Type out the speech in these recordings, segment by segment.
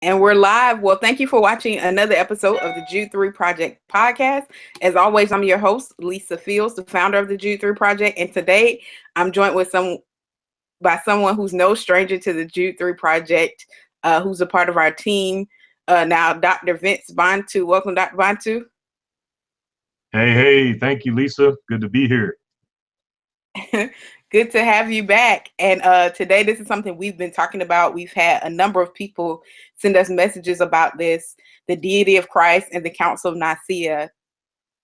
And we're live. Well, thank you for watching another episode of the Jude 3 Project podcast. As always, I'm your host, Lisa Fields, the founder of the Jude 3 Project. And today I'm joined with someone who's no stranger to the Jude 3 Project, who's a part of our team now, Dr. Vince Bantu. Welcome, Dr. Bantu. Hey, thank you, Lisa. Good to be here. Good to have you back. And today, this is something we've been talking about. We've had a number of people send us messages about this, the Deity of Christ and the Council of Nicaea.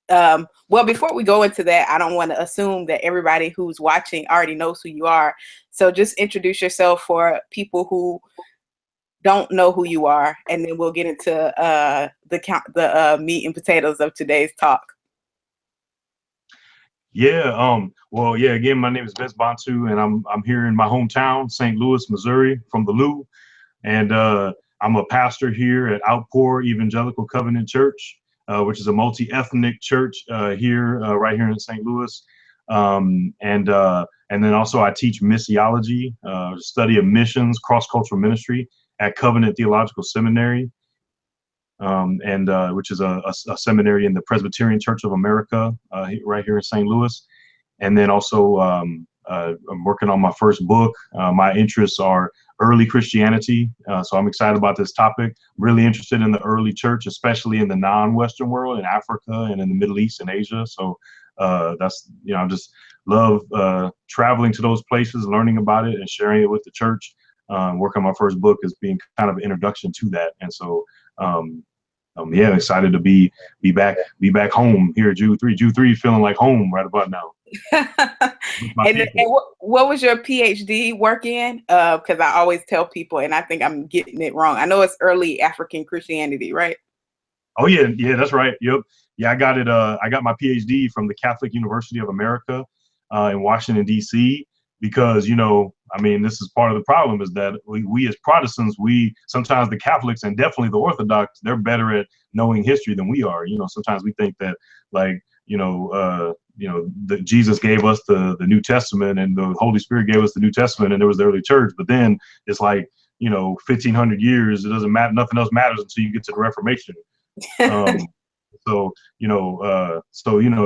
Well, before we go into that, I don't want to assume that everybody who's watching already knows who you are. So just introduce yourself for people who don't know who you are, and then we'll get into the meat and potatoes of today's talk. Again, my name is Vince Bantu, and I'm here in my hometown, St. Louis, Missouri, from the Lou, and I'm a pastor here at Outpour Evangelical Covenant Church, which is a multi-ethnic church right here in St. Louis, and then also I teach missiology, study of missions, cross-cultural ministry at Covenant Theological Seminary. Which is a seminary in the Presbyterian Church of America, right here in St. Louis. And then also I'm working on my first book. My interests are early Christianity, so I'm excited about this topic. Really interested in the early church, especially in the non-Western world, in Africa and in the Middle East and Asia. So that's, I just love traveling to those places, learning about it and sharing it with the church. Working on my first book is being kind of an introduction to that. And so excited to be back home here at Jude 3. Jude 3 feeling like home right about now. and what was your PhD work in? Because I always tell people, and I think I'm getting it wrong. I know it's early African Christianity, right? Oh yeah, that's right. Yep. Yeah, I got it. I got my PhD from the Catholic University of America in Washington, D.C. Because, this is part of the problem is that we as Protestants, sometimes the Catholics and definitely the Orthodox, they're better at knowing history than we are. Sometimes we think that that Jesus gave us the New Testament and the Holy Spirit gave us the New Testament and there was the early church. But then it's 1,500 years, it doesn't matter. Nothing else matters until you get to the Reformation.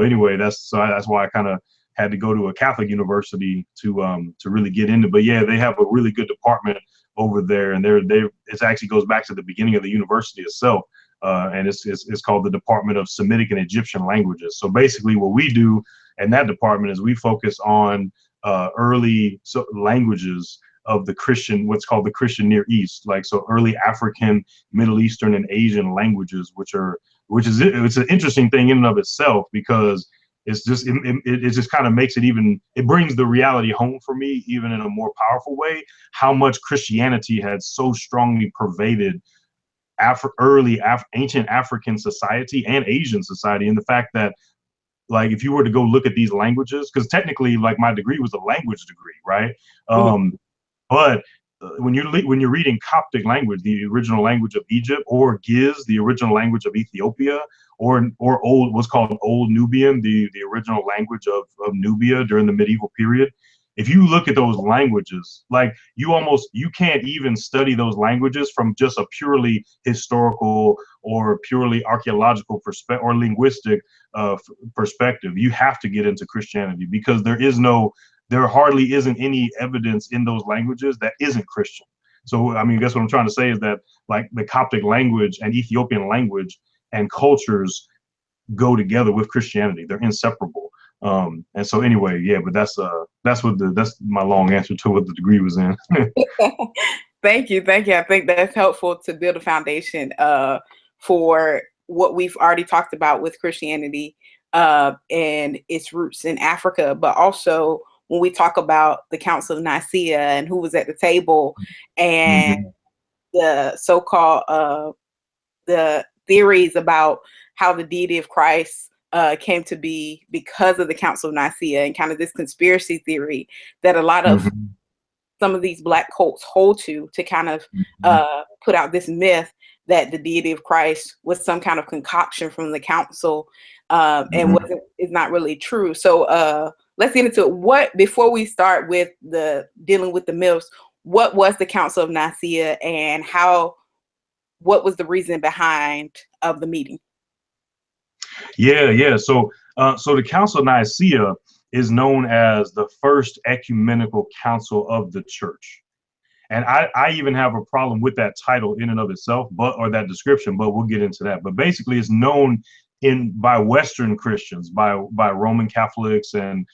Anyway, that's why I kind of had to go to a Catholic university to really get into. But yeah, they have a really good department over there, and it actually goes back to the beginning of the university itself, and it's called the Department of Semitic and Egyptian Languages. So basically, what we do in that department is we focus on early languages of the Christian, what's called the Christian Near East, early African, Middle Eastern, and Asian languages, it's an interesting thing in and of itself because it just kind of makes it brings the reality home for me, even in a more powerful way, how much Christianity had so strongly pervaded ancient African society and Asian society. And the fact that, if you were to go look at these languages, because technically, my degree was a language degree, right? But when you're reading Coptic language, the original language of Egypt, or Giz, the original language of Ethiopia, or old, what's called Old Nubian, the original language of Nubia during the medieval period. If you look at those languages, you can't even study those languages from just a purely historical or purely archaeological perspective or linguistic perspective. You have to get into Christianity because there hardly isn't any evidence in those languages that isn't Christian. So, I guess what I'm trying to say is that the Coptic language and Ethiopian language and cultures go together with Christianity. They're inseparable. And so anyway, yeah, but that's my long answer to what the degree was in. Thank you. I think that's helpful to build a foundation for what we've already talked about with Christianity and its roots in Africa, but also when we talk about the Council of Nicaea and who was at the table and the so-called the theories about how the deity of Christ came to be because of the Council of Nicaea, and kind of this conspiracy theory that a lot of some of these Black cults hold to kind of put out this myth that the deity of Christ was some kind of concoction from the council and is not really true. So let's get into it. Before we start with dealing with the myths, what was the Council of Nicaea and how what was the reason behind of the meeting? Yeah. So the Council of Nicaea is known as the first ecumenical council of the church. And I even have a problem with that title in and of itself, or that description, but we'll get into that. But basically, it's known by Western Christians, by Roman Catholics and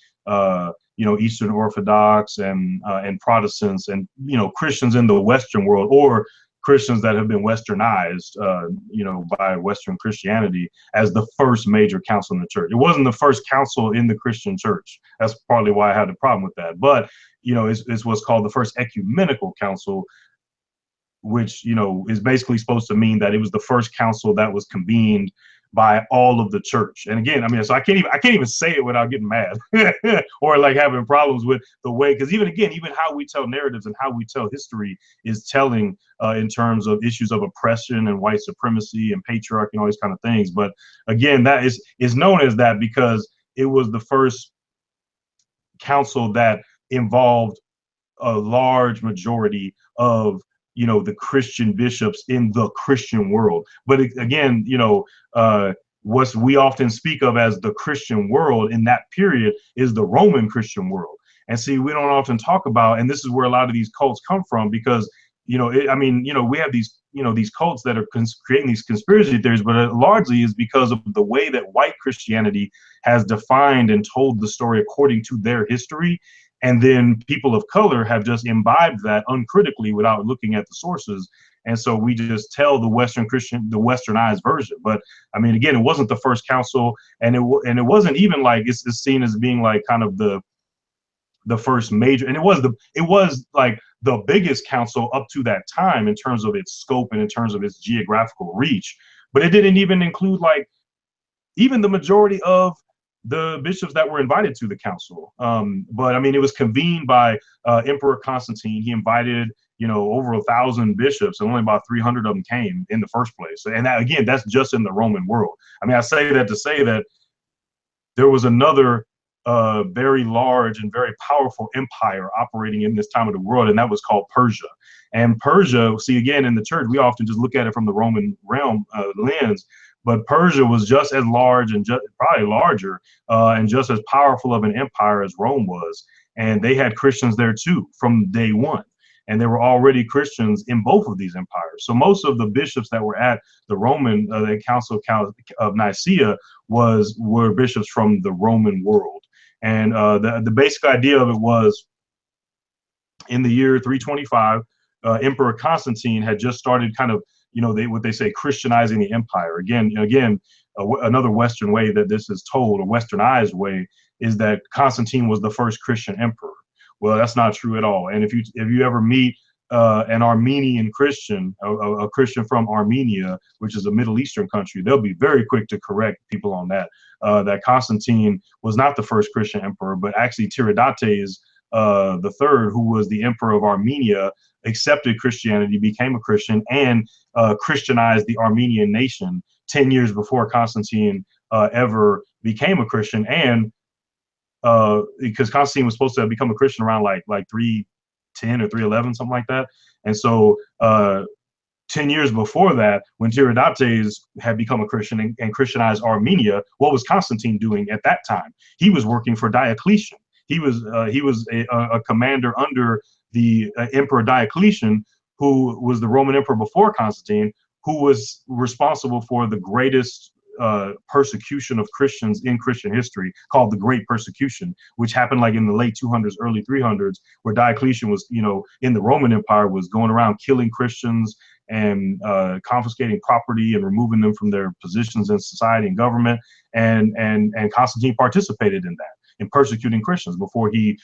Eastern Orthodox and Protestants and Christians in the Western world, or Christians that have been westernized, by Western Christianity, as the first major council in the church. It wasn't the first council in the Christian church. That's partly why I had a problem with that. But it's what's called the first ecumenical council, which is basically supposed to mean that it was the first council that was convened by all of the church. And again, I mean, so I can't even say it without getting mad or like having problems with the way, because even how we tell narratives and how we tell history is telling in terms of issues of oppression and white supremacy and patriarchy and all these kind of things. But again, that is known as that because it was the first council that involved a large majority of the Christian bishops in the Christian world. But again, what we often speak of as the Christian world in that period is the Roman Christian world. And see, we don't often talk about, and this is where a lot of these cults come from, because we have these cults that are creating these conspiracy theories, but it largely is because of the way that white Christianity has defined and told the story according to their history. And then people of color have just imbibed that uncritically without looking at the sources. And so we just tell the westernized version. But I mean, again, it wasn't the first council, and it wasn't even like it's seen as being like kind of the first major, and it was like the biggest council up to that time in terms of its scope and in terms of its geographical reach. But it didn't even include like even the majority of the bishops that were invited to the council. But I mean, it was convened by Emperor Constantine. He invited, over 1,000 bishops, and only about 300 of them came in the first place. And that, again, that's just in the Roman world. I mean, I say that to say that there was another very large and very powerful empire operating in this time of the world, and that was called Persia. And Persia, see, again, in the church, we often just look at it from the Roman realm lens. But Persia was just as large and probably larger and just as powerful of an empire as Rome was. And they had Christians there too from day one. And there were already Christians in both of these empires. So most of the bishops that were at the Roman, the Council of Nicaea were bishops from the Roman world. And the basic idea of it was, in the year 325, Emperor Constantine had just started kind of, what they say, Christianizing the empire. Again, another Western way that this is told, a Westernized way, is that Constantine was the first Christian emperor. Well, that's not true at all. And if you ever meet an Armenian Christian, a Christian from Armenia, which is a Middle Eastern country, they'll be very quick to correct people on that. That Constantine was not the first Christian emperor, but actually Tiridates the third, who was the emperor of Armenia, accepted Christianity, became a Christian, and Christianized the Armenian nation 10 years before Constantine ever became a Christian. And because Constantine was supposed to have become a Christian around like 310 or 311, something like that. And so 10 years before that, when Tiridates had become a Christian and Christianized Armenia, what was Constantine doing at that time? He was working for Diocletian. He was a commander under the Emperor Diocletian, who was the Roman emperor before Constantine, who was responsible for the greatest persecution of Christians in Christian history, called the Great Persecution, which happened like in the late 200s, early 300s, where Diocletian was, in the Roman Empire, was going around killing Christians and confiscating property and removing them from their positions in society and government. And Constantine participated in that, in persecuting Christians before he,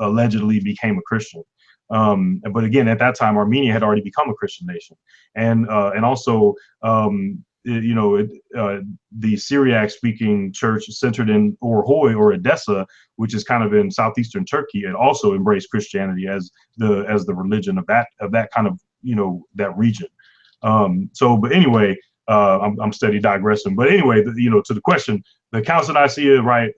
allegedly became a Christian. But again, at that time, Armenia had already become a Christian nation. And also, the Syriac-speaking church centered in Orhoi or Edessa, which is kind of in southeastern Turkey, it also embraced Christianity as the religion of that kind of, that region. But anyway, I'm steady digressing. But anyway, to the question, the Council of Nicaea, right?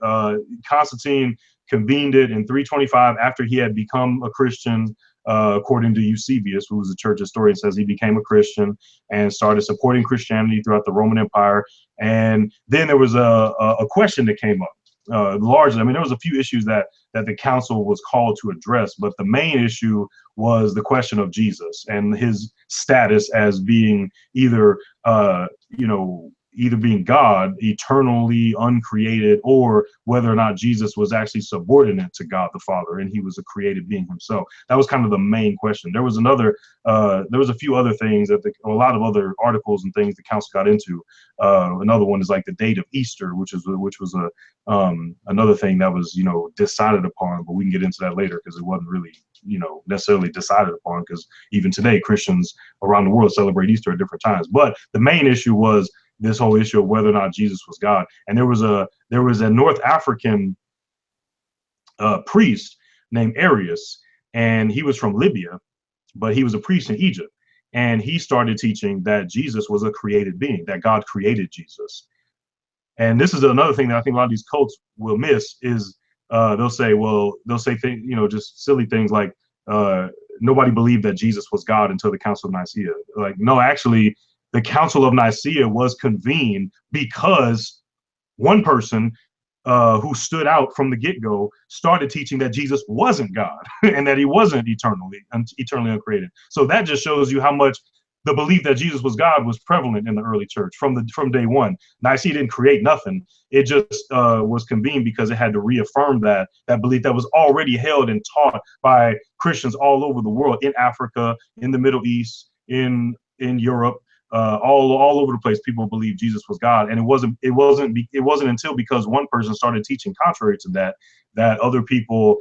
Constantine convened it in 325 after he had become a Christian. according to Eusebius, who was a church historian, says he became a Christian and started supporting Christianity throughout the Roman Empire. And then there was a question that came up. Largely, I mean, there was a few issues that the council was called to address, but the main issue was the question of Jesus and his status as being either, either being God, eternally uncreated, or whether or not Jesus was actually subordinate to God the Father and he was a created being himself. That was kind of the main question. There was a few other things that a lot of other articles and things the council got into. Another one is like the date of Easter, which was another thing that was, decided upon, but we can get into that later because it wasn't really, necessarily decided upon, because even today Christians around the world celebrate Easter at different times. But the main issue was this whole issue of whether or not Jesus was God. And there was a North African priest named Arius, and he was from Libya, but he was a priest in Egypt. And he started teaching that Jesus was a created being, that God created Jesus. And this is another thing that I think a lot of these cults will miss is they'll say things, just silly things like nobody believed that Jesus was God until the Council of Nicaea. Like, no, actually, the Council of Nicaea was convened because one person who stood out from the get-go started teaching that Jesus wasn't God and that he wasn't eternally uncreated. So that just shows you how much the belief that Jesus was God was prevalent in the early church from day one. Nicaea didn't create nothing. It just was convened because it had to reaffirm that belief that was already held and taught by Christians all over the world, in Africa, in the Middle East, in Europe. All over the place, people believed Jesus was God, and it wasn't until because one person started teaching contrary to that other people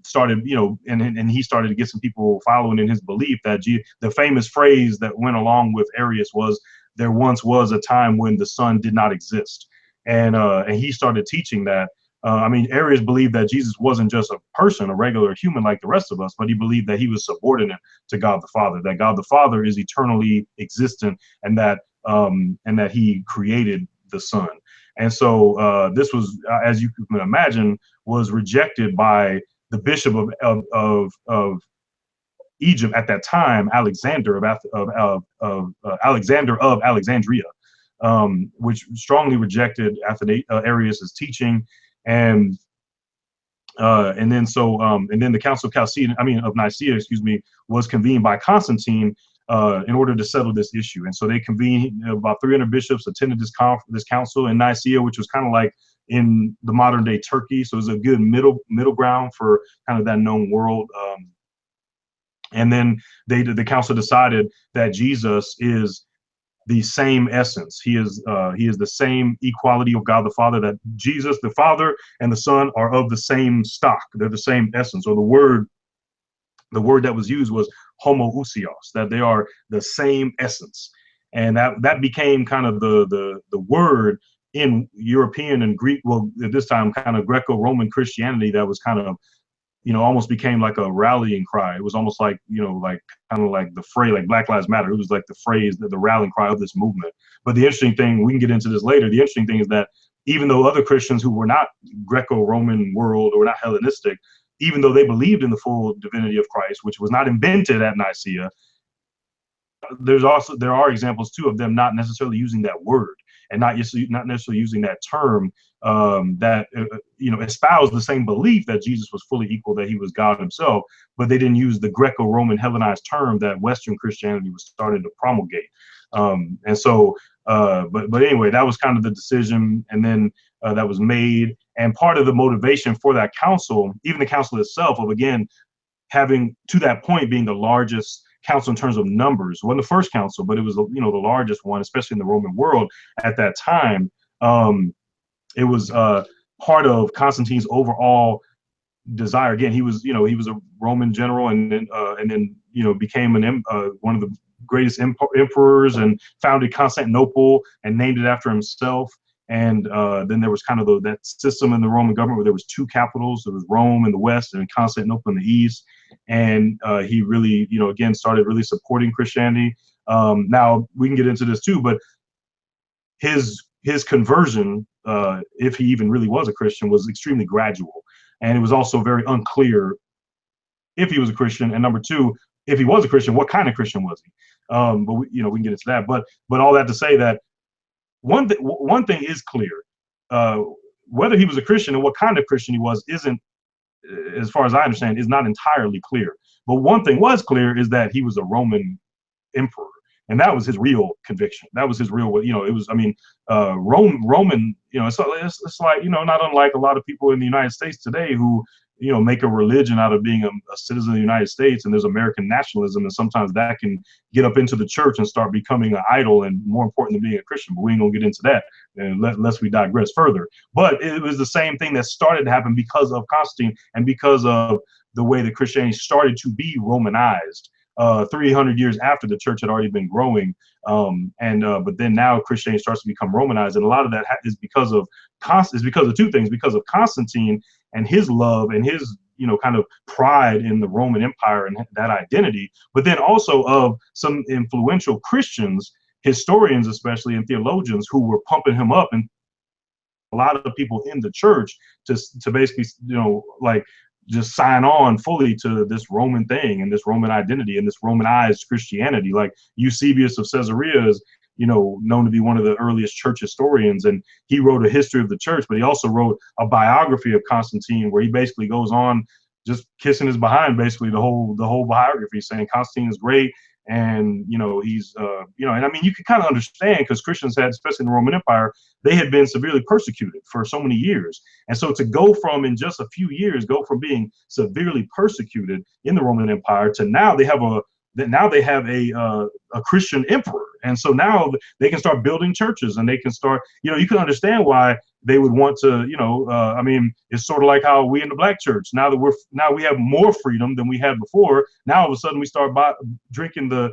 started, and he started to get some people following in his belief that the famous phrase that went along with Arius was, "There once was a time when the Son did not exist," and he started teaching that. Arius believed that Jesus wasn't just a person, a regular human like the rest of us, but he believed that he was subordinate to God the Father, that God the Father is eternally existent, and that he created the Son. And so this was, as you can imagine, was rejected by the bishop of Egypt at that time, Alexander of Alexandria, which strongly rejected Arius's teaching. And then the Council of Nicaea, was convened by Constantine in order to settle this issue. And so they convened, about 300 bishops attended this council in Nicaea, which was kind of like in the modern day Turkey. So it was a good middle ground for kind of that known world. And then the council decided that Jesus is the same essence. He is the same equality of God the Father, that Jesus, the Father, and the Son are of the same stock. They're the same essence. Or the word that was used was homoousios, that they are the same essence. And that became kind of the word in European and Greek, well, at this time, kind of Greco-Roman Christianity, that was kind of, almost became like a rallying cry. It was almost like, kind of like the phrase, like Black Lives Matter. It was like the phrase, the rallying cry of this movement. But the interesting thing, we can get into this later, the interesting thing is that even though other Christians who were not Greco-Roman world or not Hellenistic, even though they believed in the full divinity of Christ, which was not invented at Nicaea, there are examples too of them not necessarily using that word and not necessarily using that term that espoused the same belief that Jesus was fully equal, that he was God himself, but they didn't use the Greco-Roman Hellenized term that Western Christianity was starting to promulgate. But anyway, that was kind of the decision, and then that was made. And part of the motivation for that council, even the council itself, of again having to that point being the largest council in terms of numbers, it wasn't the first council, but it was the largest one, especially in the Roman world at that time. It was part of Constantine's overall desire. Again, he was a Roman general, and then became one of the greatest emperors, and founded Constantinople and named it after himself. And then there was kind of that system in the Roman government where there was two capitals. There was Rome in the west and Constantinople in the east. And he really, again, started really supporting Christianity. Now we can get into this too, but his conversion, if he even really was a Christian, was extremely gradual. And it was also very unclear if he was a Christian, and number two, if he was a Christian, what kind of Christian was he? But we can get into that. But all that to say that one thing is clear. Whether he was a Christian and what kind of Christian he was isn't, as far as I understand, is not entirely clear. But one thing was clear is that he was a Roman emperor, and that was his real conviction. That was his real, it was, I mean, Roman, it's like, not unlike a lot of people in the United States today who, make a religion out of being a citizen of the United States, and there's American nationalism, and sometimes that can get up into the church and start becoming an idol, and more important than being a Christian. But we ain't gonna get into that unless we digress further. But it was the same thing that started to happen because of Constantine and because of the way that Christianity started to be Romanized. 300 years after the church had already been growing, but then now Christianity starts to become Romanized, and a lot of that is because of two things: because of Constantine and his love and his kind of pride in the Roman Empire and that identity, but then also of some influential Christians, historians especially, and theologians who were pumping him up, and a lot of people in the church to basically just sign on fully to this Roman thing and this Roman identity and this Romanized Christianity. Like Eusebius of Caesarea is, known to be one of the earliest church historians, and he wrote a history of the church, but he also wrote a biography of Constantine where he basically goes on just kissing his behind, basically the whole biography, saying Constantine is great. And, he's, and I mean, you can kind of understand because Christians had, especially in the Roman Empire, they had been severely persecuted for so many years. And so to go from, in just a few years, go from being severely persecuted in the Roman Empire to now they have a Christian emperor. And so now they can start building churches, and they can start, you can understand why they would want to, I mean, it's sort of like how we in the Black church, now we have more freedom than we had before. Now all of a sudden we start drinking the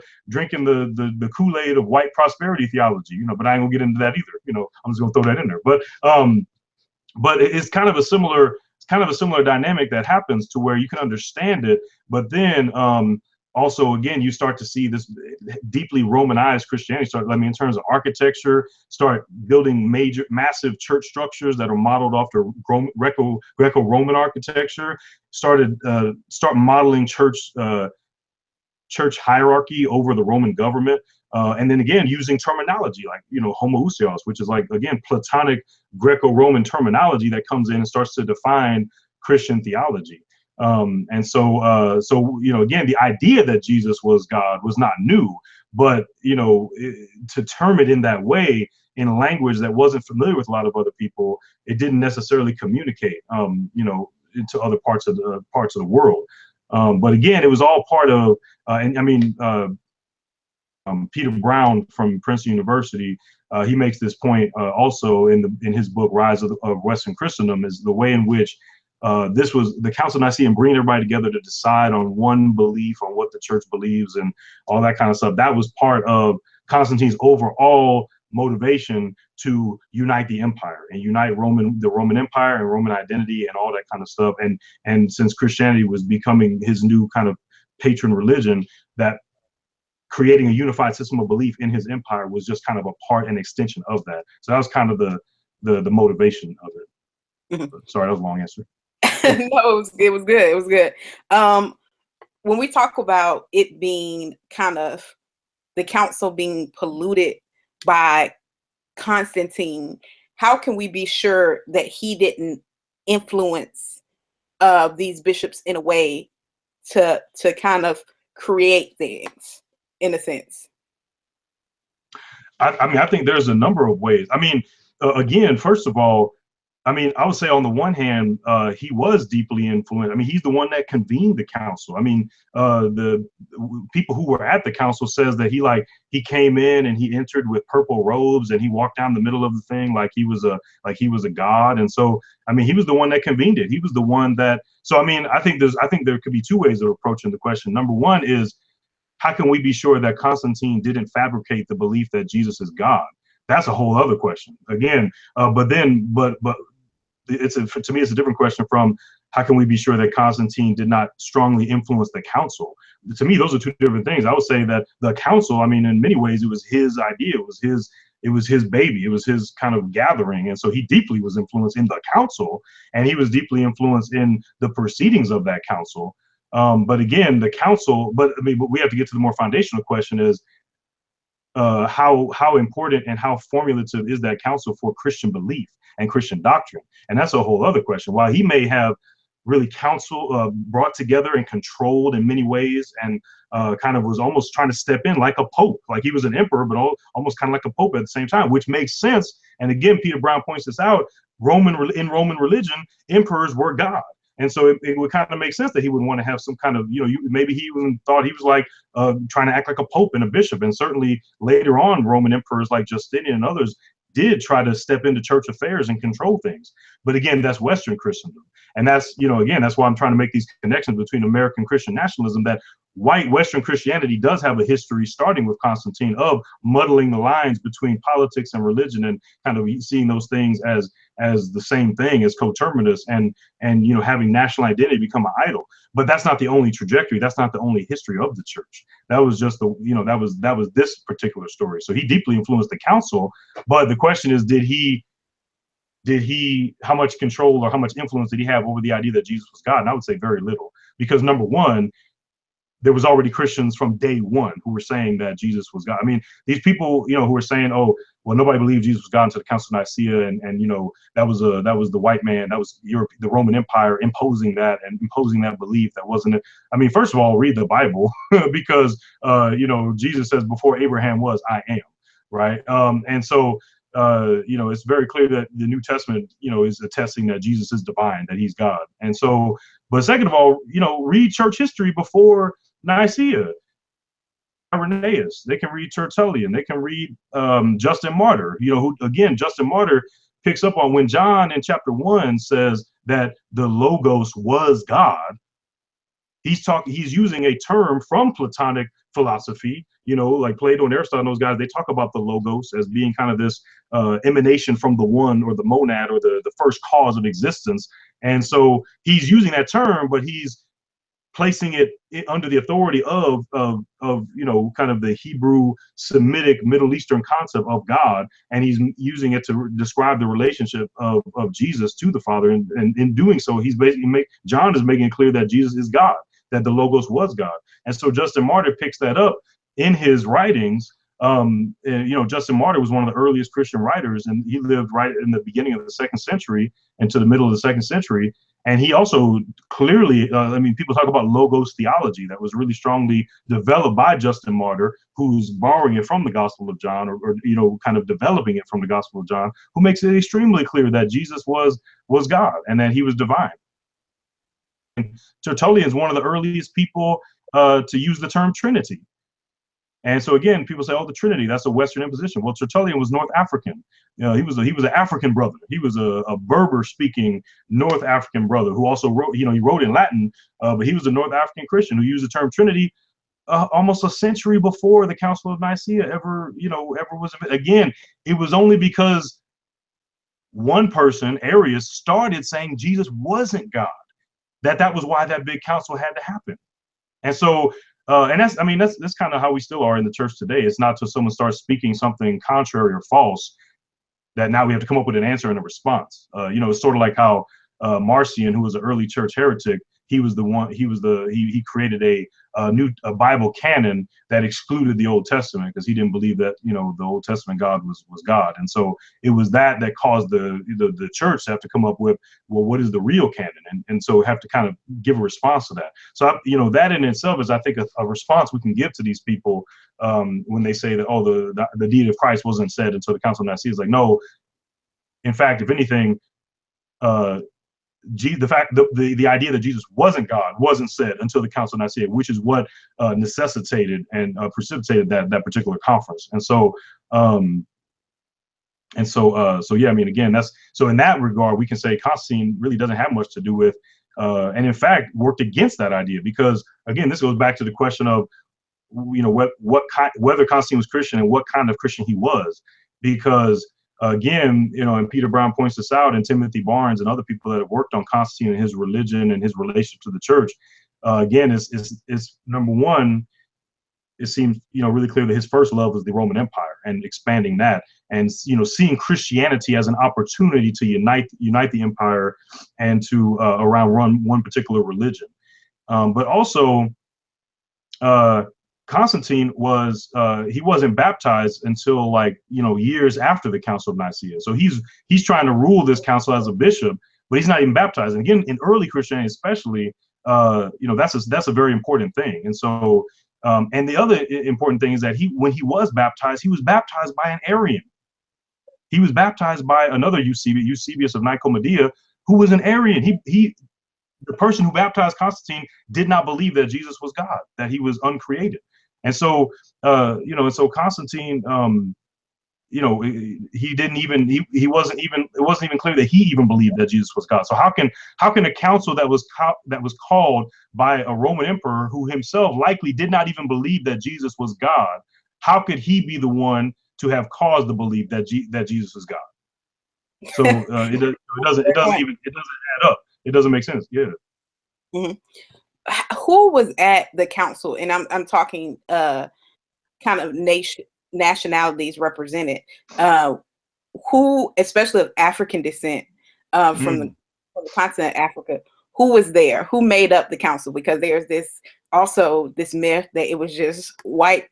Kool-Aid of white prosperity theology, but I ain't gonna get into that either. I'm just gonna throw that in there. But it's kind of a similar dynamic that happens to where you can understand it, but then also, again, you start to see this deeply Romanized Christianity start, in terms of architecture, start building massive church structures that are modeled after Greco-Roman architecture, start modeling church hierarchy over the Roman government. And then again, using terminology like, homoousios, which is like, again, Platonic Greco-Roman terminology that comes in and starts to define Christian theology. And so again, the idea that Jesus was God was not new, but, to term it in that way, in a language that wasn't familiar with a lot of other people, it didn't necessarily communicate, into other parts of the world. But again, it was all part of, Peter Brown from Princeton University, he makes this point also in his book, Rise of Western Christendom, is the way in which this was the Council of Nicaea and bringing everybody together to decide on one belief, on what the church believes and all that kind of stuff. That was part of Constantine's overall motivation to unite the empire and unite the Roman Empire and Roman identity and all that kind of stuff. And since Christianity was becoming his new kind of patron religion, that creating a unified system of belief in his empire was just kind of a part and extension of that. So that was kind of the motivation of it. Sorry, that was a long answer. No, it was good. It was good. When we talk about it being kind of the council being polluted by Constantine, how can we be sure that he didn't influence these bishops in a way to kind of create things, in a sense? I think there's a number of ways. Again, first of all, I would say on the one hand, he was deeply influenced. He's the one that convened the council. The people who were at the council says that he came in and he entered with purple robes and he walked down the middle of the thing like he was a god. And so, he was the one that convened it. He was the one that. So, I think there could be two ways of approaching the question. Number one is, how can we be sure that Constantine didn't fabricate the belief that Jesus is God? That's a whole other question. Again, but to me, it's a different question from how can we be sure that Constantine did not strongly influence the council? To me, those are two different things. I would say that the council, in many ways, it was his idea. It was his baby. It was his kind of gathering. And so he deeply was influenced in the council, and he was deeply influenced in the proceedings of that council. But again, the council, but I mean, but we have to get to the more foundational question is, how important and how formulative is that council for Christian belief and Christian doctrine? And that's a whole other question. While he may have really brought together and controlled in many ways, and kind of was almost trying to step in like a pope, like he was an emperor, but almost kind of like a pope at the same time, which makes sense. And again, Peter Brown points this out. In Roman religion, emperors were God. And so it would kind of make sense that he would want to have some kind of, maybe he even thought he was like trying to act like a pope and a bishop. And certainly later on, Roman emperors like Justinian and others did try to step into church affairs and control things. But again, that's Western Christendom. And that's, again, that's why I'm trying to make these connections between American Christian nationalism, that white Western Christianity does have a history starting with Constantine of muddling the lines between politics and religion, and kind of seeing those things as the same thing, as coterminous, and having national identity become an idol. But that's not the only trajectory. That's not the only history of the church. That was just that was this particular story. So he deeply influenced the council. But the question is, did he, how much control or how much influence did he have over the idea that Jesus was God? And I would say very little, because number one, there was already Christians from day one who were saying that Jesus was God. I mean, these people, who were saying, oh, well, nobody believed Jesus was God until the Council of Nicaea, and that was the white man, that was the Roman Empire imposing that belief. That wasn't it. I mean, first of all, read the Bible because Jesus says, before Abraham was, I am, right? And so it's very clear that the New Testament, is attesting that Jesus is divine, that he's God. And so, but second of all, read church history before Nicaea. Irenaeus, they can read Tertullian, they can read Justin Martyr, who, again, Justin Martyr picks up on when John in chapter 1 says that the Logos was God. He's using a term from Platonic philosophy, like Plato and Aristotle and those guys. They talk about the Logos as being kind of this emanation from the one, or the monad, or the first cause of existence. And so he's using that term, but he's placing it under the authority of kind of the Hebrew, Semitic, Middle Eastern concept of God, and he's using it to describe the relationship of Jesus to the Father. And in doing so, he's basically John is making it clear that Jesus is God, that the Logos was God. And so Justin Martyr picks that up in his writings. And, Justin Martyr was one of the earliest Christian writers, and he lived right in the beginning of the 2nd century into the middle of the 2nd century. And he also clearly, people talk about Logos theology that was really strongly developed by Justin Martyr, who's borrowing it from the Gospel of John, or kind of developing it from the Gospel of John, who makes it extremely clear that Jesus was God and that he was divine. And Tertullian is one of the earliest people to use the term Trinity. And so again, people say, oh, the Trinity, that's a Western imposition. Well, Tertullian was North African. He was an African brother. He was a Berber-speaking North African brother who also wrote, he wrote in Latin, but he was a North African Christian who used the term Trinity almost a century before the Council of Nicaea ever was. Again, it was only because one person, Arius, started saying Jesus wasn't God, that was why that big council had to happen. And so, and that's kind of how we still are in the church today. It's not till someone starts speaking something contrary or false that now we have to come up with an answer and a response. It's sort of like how Marcion, who was an early church heretic, he created a new Bible canon that excluded the Old Testament because he didn't believe that the Old Testament God was God. And so it was that caused the church to have to come up with, well, what is the real canon, and so have to kind of give a response to that. So that in itself is, I think, a response we can give to these people when they say that, oh, the deity of Christ wasn't said until the Council of Nicaea. It's like, no, in fact, if anything, the idea that Jesus wasn't God wasn't said until the Council of Nicaea, which is what necessitated and precipitated that particular conference. And so yeah, I mean, again, that's so in that regard, we can say Constantine really doesn't have much to do with, and in fact, worked against that idea, because again, this goes back to the question of, whether Constantine was Christian and what kind of Christian he was, because again, and Peter Brown points this out, and Timothy Barnes and other people that have worked on Constantine and his religion and his relationship to the church, again, is number one, it seems really clear that his first love was the Roman Empire and expanding that, and seeing Christianity as an opportunity to unite the empire and to around one particular religion. But also, Constantine was he wasn't baptized until like years after the Council of Nicaea. So he's trying to rule this council as a bishop, but he's not even baptized. And again, in early Christianity, especially, that's a very important thing. And so, and the other important thing is that when he was baptized by an Arian. He was baptized by another Eusebius of Nicaea, who was an Arian. The person who baptized Constantine did not believe that Jesus was God, that he was uncreated. And so, and so Constantine, he didn't even, he wasn't even, it wasn't even clear that he even believed that Jesus was God. So how can a council that was called by a Roman emperor who himself likely did not even believe that Jesus was God, how could he be the one to have caused the belief that Jesus is God? So it doesn't add up. It doesn't make sense. Yeah. Mm-hmm. Who was at the council? And I'm talking kind of nationalities represented. Who, especially of African descent, from the continent of Africa, who was there? Who made up the council? Because there's this myth that it was just white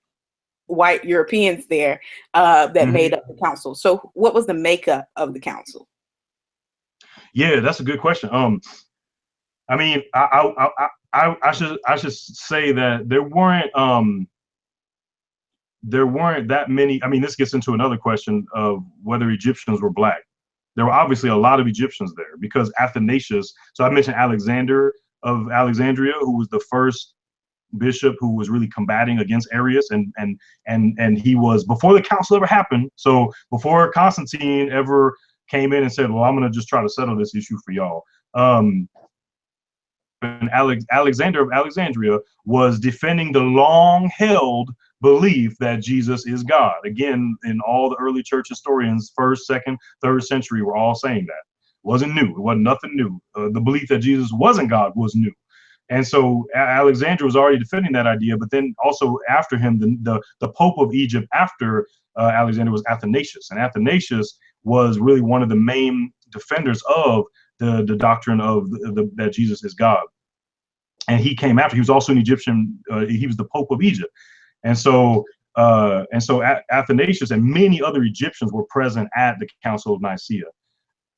Europeans there that made up the council. So what was the makeup of the council? Yeah, that's a good question. I mean, I should say that there weren't that many. I mean, this gets into another question of whether Egyptians were black. There were obviously a lot of Egyptians there because Athanasius. So I mentioned Alexander of Alexandria, who was the first bishop who was really combating against Arius, and he was before the council ever happened. So before Constantine ever came in and said, "Well, I'm going to just try to settle this issue for y'all." And Alexander of Alexandria was defending the long-held belief that Jesus is God. Again, in all the early church historians, 1st, 2nd, 3rd century, were all saying that. It wasn't new. It wasn't nothing new. The belief that Jesus wasn't God was new. And so Alexandria was already defending that idea, but then also after him, the Pope of Egypt after Alexander was Athanasius. And Athanasius was really one of the main defenders of the doctrine of that Jesus is God. And he came after. He was also an Egyptian. He was the Pope of Egypt. And so Athanasius and many other Egyptians were present at the Council of Nicaea.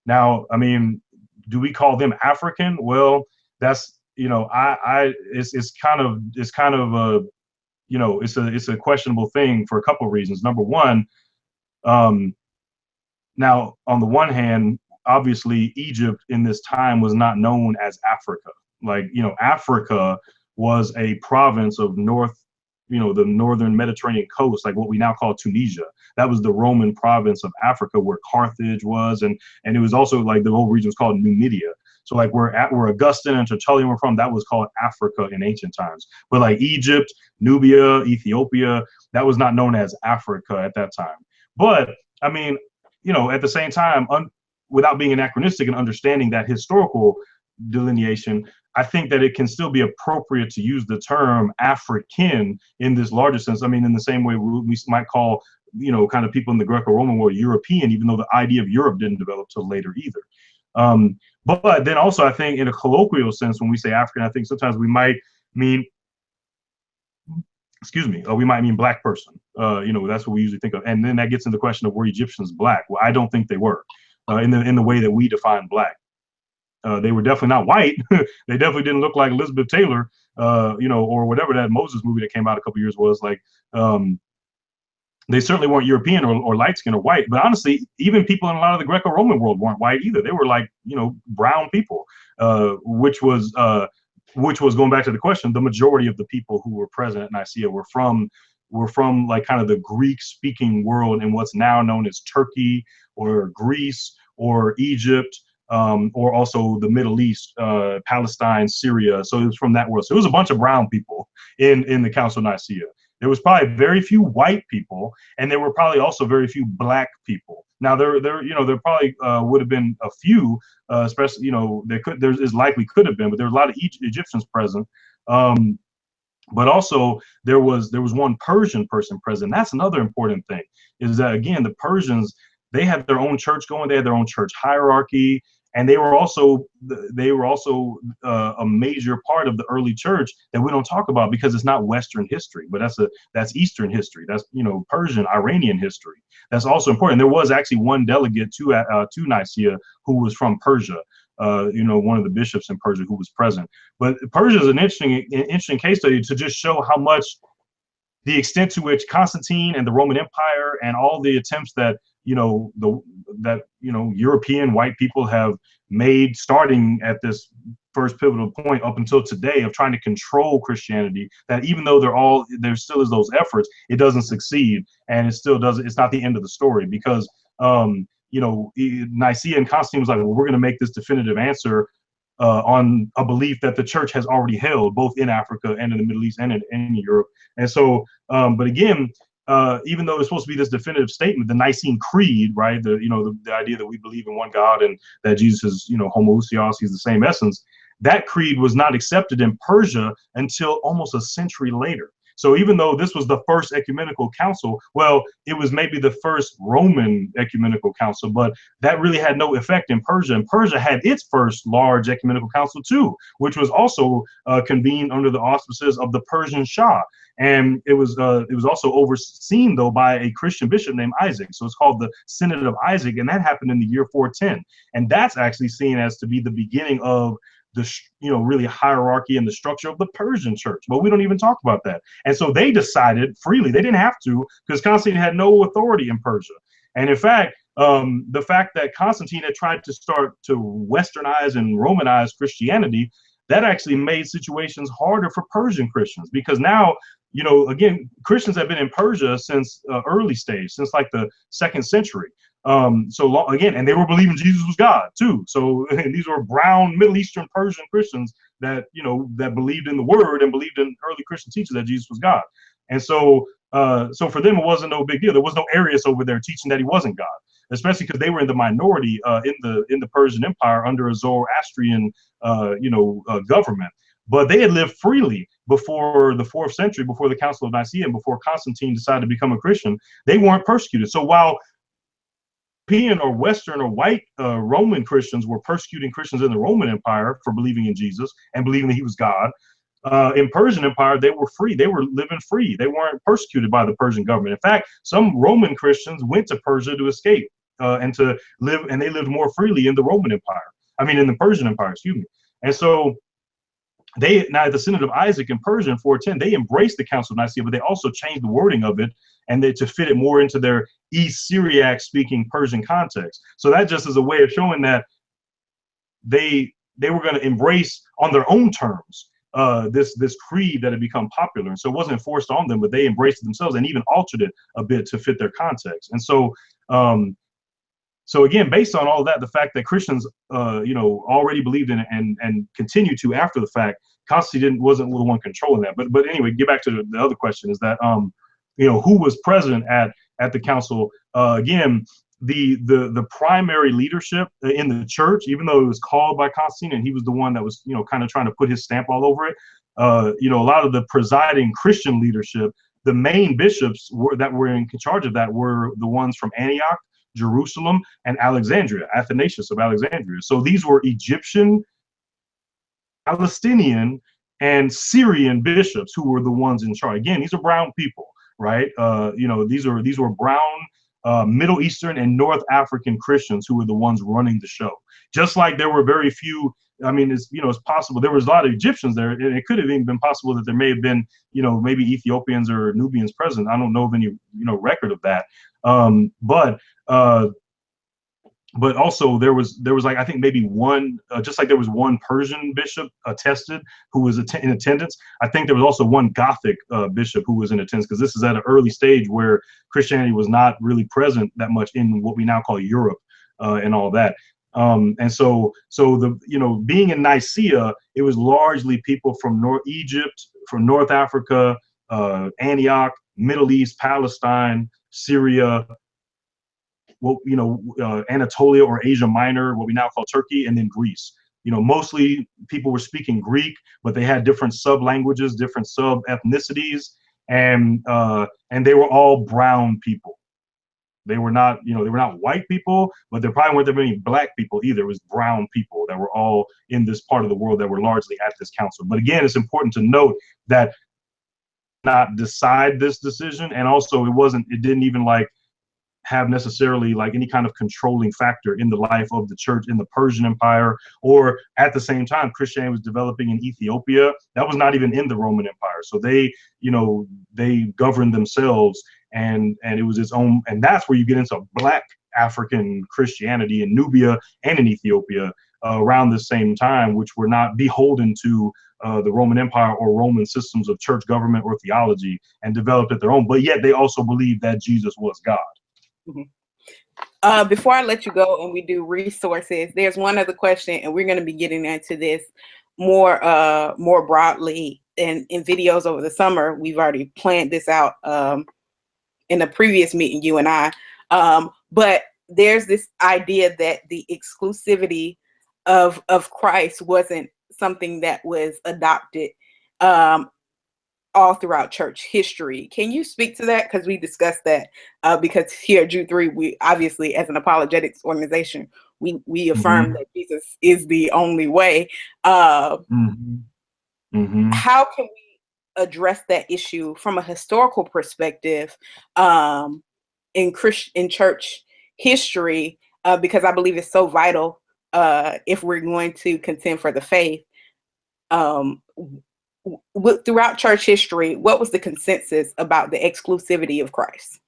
Now, I mean, do we call them African? Well, that's, it's kind of a, it's a questionable thing for a couple of reasons. Number one, now on the one hand, obviously Egypt in this time was not known as Africa. Like, Africa was a province of the northern Mediterranean coast, like what we now call Tunisia. That was the Roman province of Africa where Carthage was, and it was also like the whole region was called Numidia. So like where Augustine and Tertullian were from, that was called Africa in ancient times. But like Egypt, Nubia, Ethiopia, that was not known as Africa at that time. But I mean, at the same time, without being anachronistic and understanding that historical delineation, I think that it can still be appropriate to use the term African in this larger sense. I mean, in the same way we might call, kind of people in the Greco-Roman world European, even though the idea of Europe didn't develop till later either. But then also, I think in a colloquial sense, when we say African, I think sometimes we might mean, we might mean black person. That's what we usually think of. And then that gets into the question of, were Egyptians black? Well, I don't think they were in the way that we define black. They were definitely not white. They definitely didn't look like Elizabeth Taylor, or whatever that Moses movie that came out a couple years was like. They certainly weren't European or light skin or white, but honestly, even people in a lot of the Greco-Roman world weren't white either. They were like, brown people, which was going back to the question. The majority of the people who were present at Nicaea were from like kind of the Greek-speaking world in what's now known as Turkey or Greece or Egypt, or also the Middle East, Palestine, Syria. So it was from that world. So it was a bunch of brown people in the Council of Nicaea. There was probably very few white people, and there were probably also very few black people. Now there probably would have been a few, especially there likely could have been, but there were a lot of Egyptians present. But also there was one Persian person present. That's another important thing, is that again the Persians, they had their own church going, they had their own church hierarchy, and they were also a major part of the early church that we don't talk about because it's not Western history, but that's Eastern history. That's, you know, Persian, Iranian history. That's also important. There was actually one delegate to Nicaea who was from Persia. You know, one of the bishops in Persia who was present. But Persia is an interesting case study to just show how much the extent to which Constantine and the Roman Empire and all the attempts that, you know, European white people have made, starting at this first pivotal point up until today, of trying to control Christianity, that even though there still is those efforts, it doesn't succeed, and it still doesn't. It's not the end of the story, because you know, Nicaea and Constantine was like, well, we're going to make this definitive answer on a belief that the church has already held, both in Africa and in the Middle East and in Europe. And so, but again, even though it's supposed to be this definitive statement, the Nicene Creed, right? The idea that we believe in one God and that Jesus is, you know, homoousios, he's the same essence. That creed was not accepted in Persia until almost a century later. So even though this was the first ecumenical council, well, it was maybe the first Roman ecumenical council, but that really had no effect in Persia. And Persia had its first large ecumenical council too, which was also convened under the auspices of the Persian Shah. And it was also overseen, though, by a Christian bishop named Isaac. So it's called the Synod of Isaac, and that happened in the year 410. And that's actually seen as to be the beginning of the, you know, really hierarchy and the structure of the Persian church. But we don't even talk about that. And so they decided freely, they didn't have to, because Constantine had no authority in Persia. And in fact, the fact that Constantine had tried to start to Westernize and Romanize Christianity, that actually made situations harder for Persian Christians, because now, you know, again, Christians have been in Persia since early stage, since like the 2nd century. So long, again, and they were believing Jesus was God too. So and these were brown Middle Eastern Persian Christians that, you know, that believed in the word and believed in early Christian teaching that Jesus was God. And so so for them, it wasn't no big deal. There was no Arius over there teaching that he wasn't God, especially because they were in the minority in the Persian Empire under a Zoroastrian government. But they had lived freely before the 4th century, before the Council of Nicaea, and before Constantine decided to become a Christian. They weren't persecuted. So while European or Western or white Roman Christians were persecuting Christians in the Roman Empire for believing in Jesus and believing that he was God, in Persian Empire, they were free. They were living free. They weren't persecuted by the Persian government. In fact, some Roman Christians went to Persia to escape and to live, and they lived more freely in the Roman Empire. I mean, in the Persian Empire, excuse me. And so now at the Synod of Isaac in Persia in 410, they embraced the Council of Nicaea, but they also changed the wording of it and to fit it more into their East Syriac speaking Persian context. So that just is a way of showing that they were going to embrace on their own terms this creed that had become popular. And so it wasn't forced on them, but they embraced it themselves and even altered it a bit to fit their context. And so so again, based on all of that, the fact that Christians, already believed in it and continue to after the fact, Constantine wasn't the one controlling that. But anyway, get back to the other question: is that who was present at the council? Again, the primary leadership in the church, even though it was called by Constantine and he was the one that was kind of trying to put his stamp all over it. A lot of the presiding Christian leadership, the main bishops that were in charge of that were the ones from Antioch, Jerusalem, and Alexandria, Athanasius of Alexandria. So these were Egyptian, Palestinian, and Syrian bishops who were the ones in charge. Again, these are brown people, right? These were brown Middle Eastern and North African Christians who were the ones running the show. Just like there were very few. I mean, it's possible there was a lot of Egyptians there. It could have even been possible that there may have been, maybe Ethiopians or Nubians present. I don't know of any, record of that. But also there was like, I think maybe one, just like there was one Persian bishop attested who was in attendance. I think there was also one Gothic bishop who was in attendance, because this is at an early stage where Christianity was not really present that much in what we now call Europe and all that. And so the being in Nicaea, it was largely people from North Egypt, from North Africa, Antioch, Middle East, Palestine, Syria, Anatolia or Asia Minor, what we now call Turkey, and then Greece. Mostly people were speaking Greek, but they had different sub-languages, different sub-ethnicities, and they were all brown people. They were not, you know, they were not white people, but there probably weren't that many black people either. It was brown people that were all in this part of the world that were largely at this council. But again, it's important to note that not decide this decision, and also it didn't even like have necessarily like any kind of controlling factor in the life of the church in the Persian Empire, or at the same time Christianity was developing in Ethiopia. That was not even in the Roman Empire. So they, you know, they governed themselves, and it was its own. And that's where you get into black African Christianity in Nubia and in Ethiopia around the same time, which were not beholden to the Roman Empire or Roman systems of church government or theology, and developed at their own. But yet they also believed that Jesus was God. Mm-hmm. Before I let you go and we do resources, there's one other question, and we're going to be getting into this more broadly in videos over the summer. We've already planned this out in a previous meeting, you and I. But there's this idea that the exclusivity of Christ wasn't something that was adopted all throughout church history. Can you speak to that? Because we discussed that because here at Jude 3, we obviously, as an apologetics organization, we affirm that Jesus is the only way. How can we address that issue from a historical perspective in church history? Because I believe it's so vital if we're going to contend for the faith. Throughout church history, what was the consensus about the exclusivity of Christ?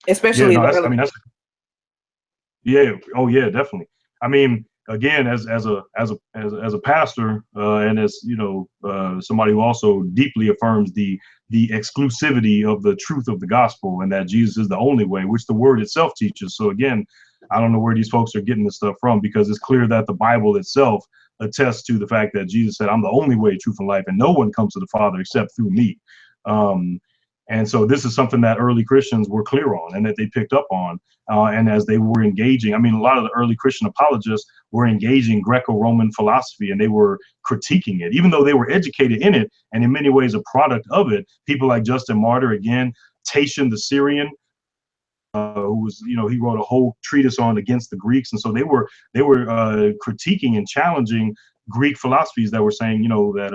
Especially oh yeah, definitely. I mean, again, as a pastor, and as you know, somebody who also deeply affirms the exclusivity of the truth of the gospel, and that Jesus is the only way, which the word itself teaches. So again, I don't know where these folks are getting this stuff from, because it's clear that the Bible itself attests to the fact that Jesus said, "I'm the only way, truth, and life, and no one comes to the Father except through me." And so this is something that early Christians were clear on, and that they picked up on. And as they were engaging, I mean, a lot of the early Christian apologists were engaging Greco-Roman philosophy, and they were critiquing it, even though they were educated in it and in many ways a product of it. People like Justin Martyr, again, Tatian the Syrian, who was, you know, he wrote a whole treatise on against the Greeks. And so they were critiquing and challenging Greek philosophies that were saying, you know, that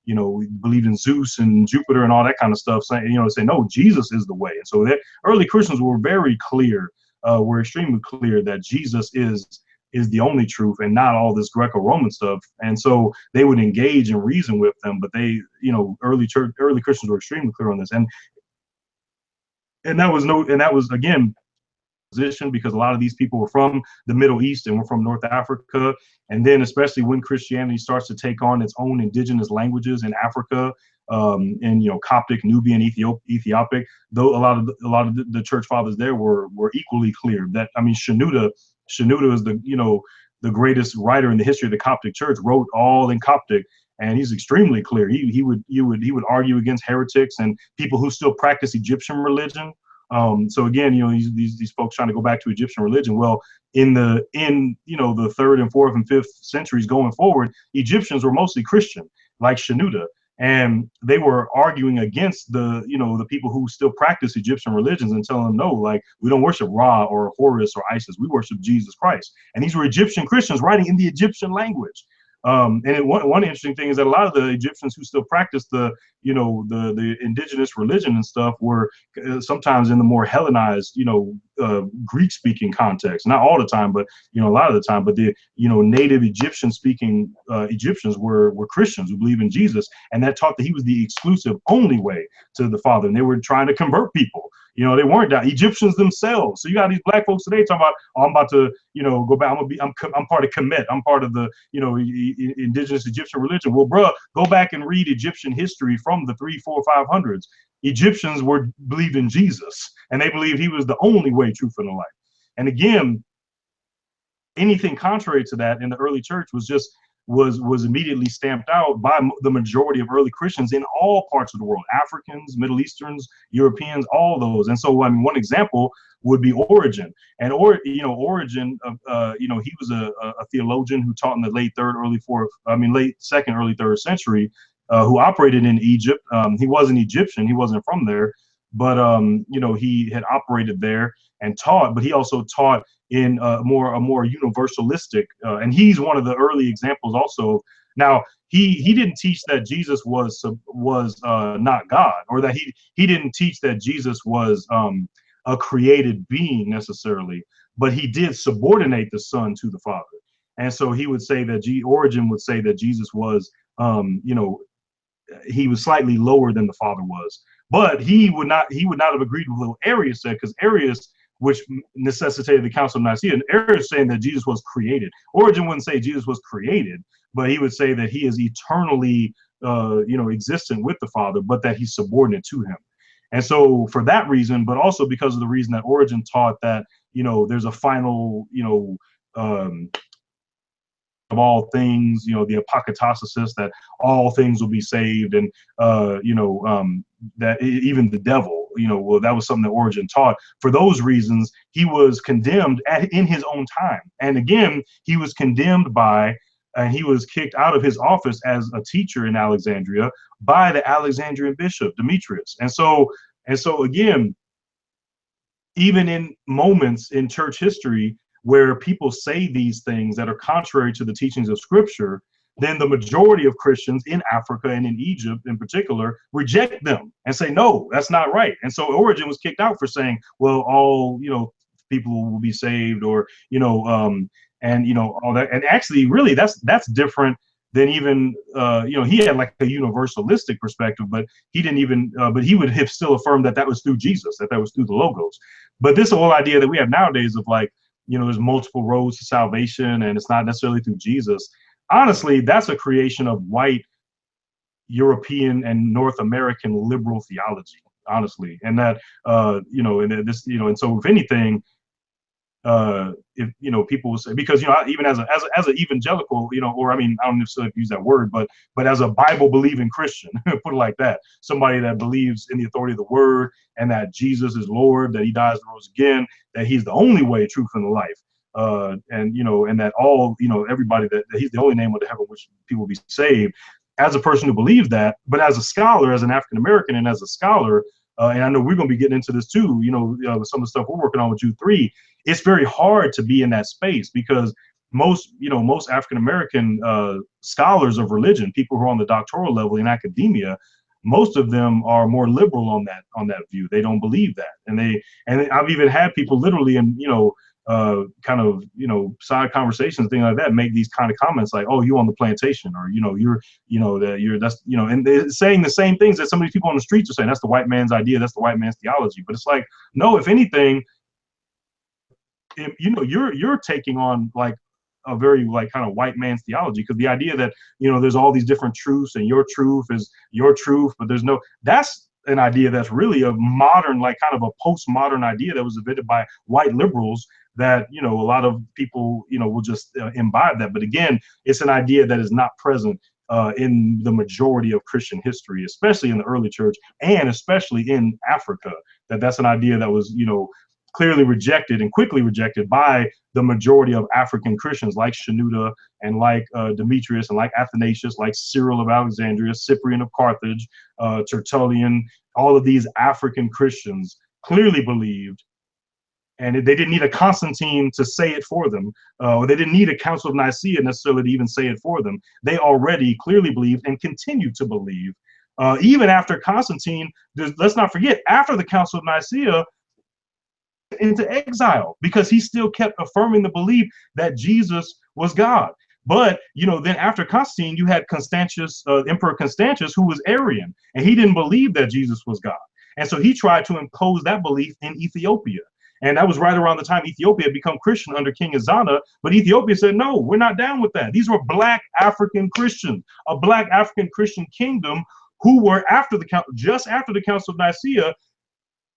you know, believed in Zeus and Jupiter and all that kind of stuff, saying, you know, say, no, Jesus is the way. And so that early Christians were very clear, were extremely clear that Jesus is the only truth, and not all this Greco-Roman stuff. And so they would engage and reason with them, but they, you know, early Christians were extremely clear on this. And that was again position, because a lot of these people were from the Middle East and were from North Africa. And then especially when Christianity starts to take on its own indigenous languages in Africa, and, you know, Coptic, Nubian, Ethiopic, though a lot of the church fathers there were equally clear that, I mean, Shenouda is the, you know, the greatest writer in the history of the Coptic church, wrote all in Coptic. And he's extremely clear. He would argue against heretics and people who still practice Egyptian religion. So again, you know, these folks trying to go back to Egyptian religion. Well, in you know, the 3rd and 4th and 5th centuries going forward, Egyptians were mostly Christian, like Shenouda, and they were arguing against the, you know, the people who still practice Egyptian religions, and telling them, no, like, we don't worship Ra or Horus or Isis, we worship Jesus Christ. And these were Egyptian Christians writing in the Egyptian language. And one interesting thing is that a lot of the Egyptians who still practice the, you know, the indigenous religion and stuff were sometimes in the more Hellenized, you know, Greek speaking context. Not all the time, but, you know, a lot of the time. But the, you know, native Egyptian speaking Egyptians were Christians who believe in Jesus, and that taught that he was the exclusive only way to the Father. And they were trying to convert people. You know, they weren't that Egyptians themselves. So you got these black folks today talking about, oh, I'm about to, you know, go back. I'm part of Kemet. I'm part of the, you know, indigenous Egyptian religion. Well, bruh, go back and read Egyptian history from the 300s, 400s, 500s. Egyptians believed in Jesus, and they believed he was the only way, truth, and the life. And again, anything contrary to that in the early church was immediately stamped out by the majority of early Christians in all parts of the world: Africans, Middle Easterns, Europeans, all those. And so, I mean, one example would be Origen. And Origen, you know, he was a theologian who taught in the late 2nd, early 3rd century, who operated in Egypt. He wasn't Egyptian, he wasn't from there, but you know, he had operated there and taught, but he also taught in a more universalistic, and he's one of the early examples also. Now, he didn't teach that Jesus was not God, or that he didn't teach that Jesus was a created being necessarily, but he did subordinate the Son to the Father. And so he would say that Origen would say that Jesus was, you know, he was slightly lower than the Father was. But he would not have agreed with what Arius said, because Arius, which necessitated the Council of Nicaea, and Arius saying that Jesus was created. Origen wouldn't say Jesus was created, but he would say that he is eternally, you know, existent with the Father, but that he's subordinate to him. And so for that reason, but also because of the reason that Origen taught that, you know, there's a final, you know, of all things, you know, the apokatasis, that all things will be saved, and you know, that even the devil, you know, well, that was something that Origen taught. For those reasons, he was condemned in his own time, and again, he was condemned by, and he was kicked out of his office as a teacher in Alexandria by the Alexandrian bishop Demetrius. And so again, even in moments in church history where people say these things that are contrary to the teachings of Scripture, then the majority of Christians in Africa and in Egypt in particular reject them and say, no, that's not right. And so Origen was kicked out for saying, well, all, you know, people will be saved, or, you know, and, you know, all that. And actually, really, that's different than even, you know, he had like a universalistic perspective, but he didn't even, but he would have still affirmed that that was through Jesus, that was through the Logos. But this whole idea that we have nowadays of like, you know, there's multiple roads to salvation and it's not necessarily through Jesus. Honestly, that's a creation of white European and North American liberal theology, honestly. And that, you know, and this, you know, and so if anything, if, you know, people will say, because, you know, even as an evangelical, you know, or I mean, I don't necessarily use that word, but as a Bible believing Christian, put it like that, somebody that believes in the authority of the word, and that Jesus is Lord, that he dies and rose again, that he's the only way, truth, and the life, and, you know, and that all, you know, everybody, that he's the only name under heaven which people will be saved. As a person who believes that, but as a scholar, as an African American, and as a scholar, and I know we're going to be getting into this too, you know, with some of the stuff we're working on with Jude 3, it's very hard to be in that space, because most African American scholars of religion, people who are on the doctoral level in academia, most of them are more liberal on that view. They don't believe that, and I've even had people literally, in, you know, kind of, you know, side conversations, things like that, make these kind of comments like, oh, you on the plantation, or, you know, that's, you know, and they're saying the same things that some of these people on the streets are saying. That's the white man's idea, that's the white man's theology. But it's like, no, if anything, you know, you're taking on like a very like kind of white man's theology, because the idea that, you know, there's all these different truths and your truth is your truth, but there's no, that's an idea that's really a modern, like kind of a postmodern idea that was invented by white liberals, that, you know, a lot of people, you know, will just imbibe that. But again, it's an idea that is not present in the majority of Christian history, especially in the early church, and especially in Africa. That's an idea that was, you know, clearly rejected and quickly rejected by the majority of African Christians, like Shenouda, and like Demetrius, and like Athanasius, like Cyril of Alexandria, Cyprian of Carthage, Tertullian. All of these African Christians clearly believed, and they didn't need a Constantine to say it for them, or they didn't need a Council of Nicaea necessarily to even say it for them. They already clearly believed and continued to believe, even after Constantine. Let's not forget, after the Council of Nicaea, into exile, because he still kept affirming the belief that Jesus was God. But, you know, then after Constantine, you had Constantius, Emperor Constantius, who was Arian, and he didn't believe that Jesus was God. And so he tried to impose that belief in Ethiopia. And that was right around the time Ethiopia had become Christian under King Ezana. But Ethiopia said, no, we're not down with that. These were Black African Christians, a Black African Christian kingdom, who were just after the Council of Nicaea.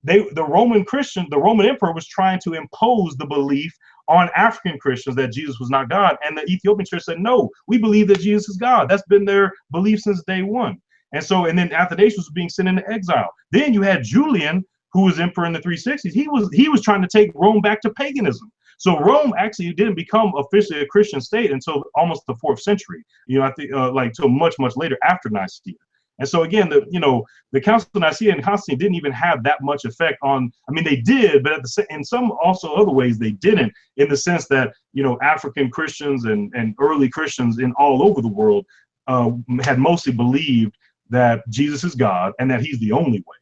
The Roman emperor was trying to impose the belief on African Christians that Jesus was not God. And the Ethiopian church said, no, we believe that Jesus is God. That's been their belief since day one. And so, and then Athanasius was being sent into exile. Then you had Julian, who was emperor in the 360s. He was trying to take Rome back to paganism. So Rome actually didn't become officially a Christian state until almost the 4th century. You know, I think like till much later, after Nicaea. And so again, the Council of Nicaea and Constantine didn't even have that much effect on. I mean, they did, but in some also other ways they didn't. In the sense that African Christians and early Christians in all over the world had mostly believed that Jesus is God and that He's the only way.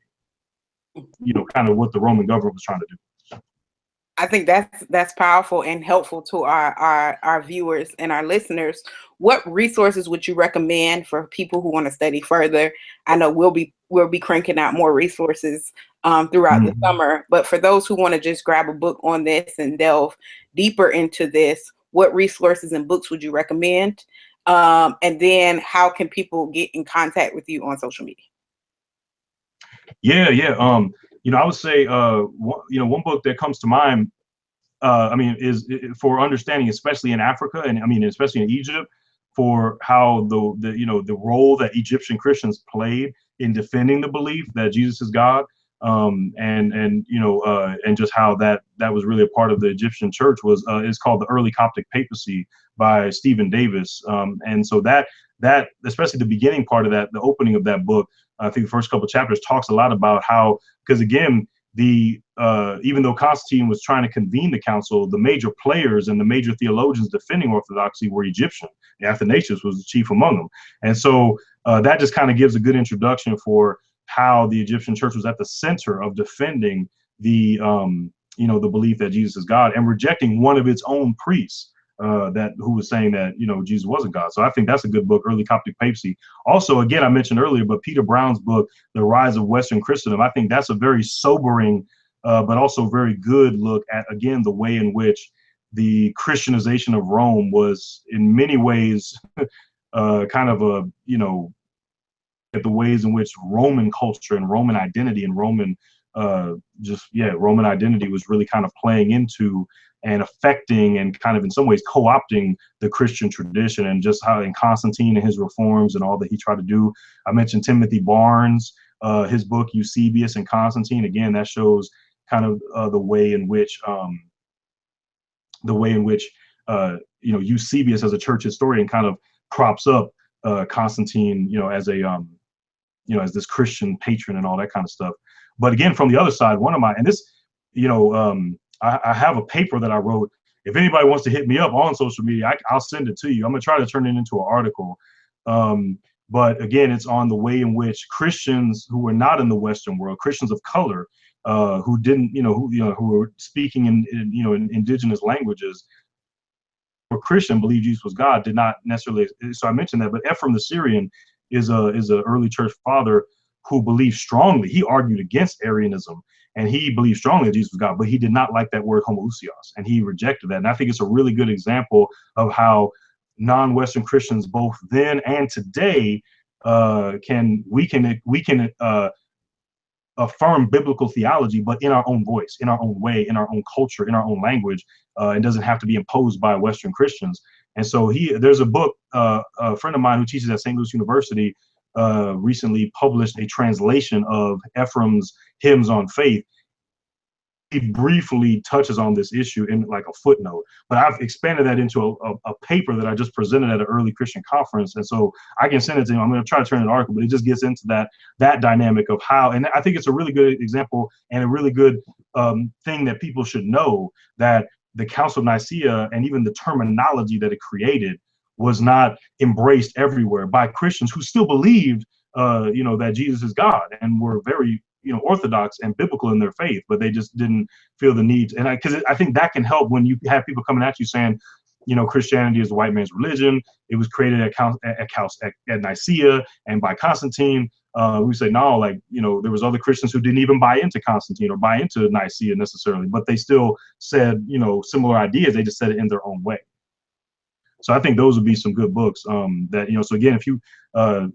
Kind of what the Roman government was trying to do. I think that's powerful and helpful to our viewers and our listeners. What resources would you recommend for people who want to study further? I know we'll be cranking out more resources throughout the summer, but for those who want to just grab a book on this and delve deeper into this, what resources and books would you recommend? And then how can people get in contact with you on social media? Yeah. I would say, one book that comes to mind, is for understanding, especially in Africa, and especially in Egypt, for how the role that Egyptian Christians played in defending the belief that Jesus is God, and just how that was really a part of the Egyptian church is called The Early Coptic Papacy by Stephen Davis, and so that especially the beginning part of that, the opening of that book, I think the first couple of chapters talks a lot about how, because again, even though Constantine was trying to convene the council, the major players and the major theologians defending orthodoxy were Egyptian. Athanasius was the chief among them, and so that just kind of gives a good introduction for how the Egyptian church was at the center of defending the the belief that Jesus is God and rejecting one of its own priests who was saying that Jesus wasn't God. So I think that's a good book, Early Coptic Papacy. Also, again, I mentioned earlier, but Peter Brown's book, The Rise of Western Christendom, I think that's a very sobering, but also very good look at, again, the way in which the Christianization of Rome was in many ways kind of at the ways in which Roman culture and Roman identity and Roman Roman identity was really kind of playing into and affecting and kind of in some ways co-opting the Christian tradition, and just how in Constantine and his reforms and all that he tried to do. I mentioned Timothy Barnes, his book Eusebius and Constantine. Again, that shows kind of the way in which Eusebius as a church historian kind of props up Constantine, as a as this Christian patron and all that kind of stuff. But again, from the other side, I have a paper that I wrote. If anybody wants to hit me up on social media, I'll send it to you. I'm gonna try to turn it into an article. But again, it's on the way in which Christians who were not in the Western world, Christians of color, who didn't, who were speaking in indigenous languages, were Christian, believed Jesus was God, did not necessarily. So I mentioned that. But Ephraim the Syrian is a early church father who believed strongly. He argued against Arianism, and he believed strongly that Jesus was God, but he did not like that word homoousios, and he rejected that. And I think it's a really good example of how non-Western Christians, both then and today, can affirm biblical theology, but in our own voice, in our own way, in our own culture, in our own language. It doesn't have to be imposed by Western Christians. And so there's a book, a friend of mine who teaches at St. Louis University recently published a translation of Ephraim's Hymns on Faith. He briefly touches on this issue in like a footnote, but I've expanded that into a paper that I just presented at an early Christian conference. And so I can send it to him. I'm going to try to turn it into an article, but it just gets into that dynamic of how, and I think it's a really good example and a really good thing that people should know, that the Council of Nicaea and even the terminology that it created was not embraced everywhere by Christians who still believed, that Jesus is God and were very, orthodox and biblical in their faith, but they just didn't feel the need. And because I think that can help when you have people coming at you saying, Christianity is the white man's religion. It was created at Nicaea and by Constantine. We say, no, there was other Christians who didn't even buy into Constantine or buy into Nicaea necessarily, but they still said, similar ideas. They just said it in their own way. So I think those would be some good books that, so again, those are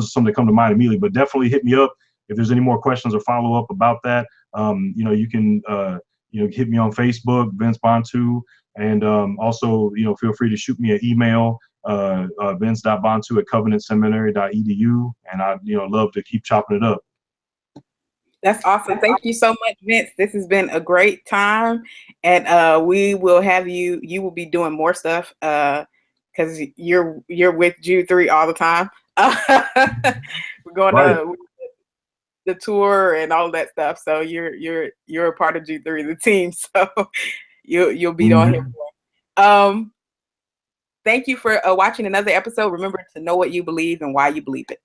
some that come to mind immediately, but definitely hit me up if there's any more questions or follow up about that. You can, hit me on Facebook, Vince Bantu, and also, feel free to shoot me an email, vince.bantu@covenantseminary.edu. And I'd, love to keep chopping it up. That's awesome. Thank you so much, Vince. This has been a great time. And we will have you will be doing more stuff because you're with Jude 3 all the time. We're going Right. to the tour and all that stuff. So you're a part of Jude 3, the team. So you'll be on here more. Thank you for watching another episode. Remember to know what you believe and why you believe it.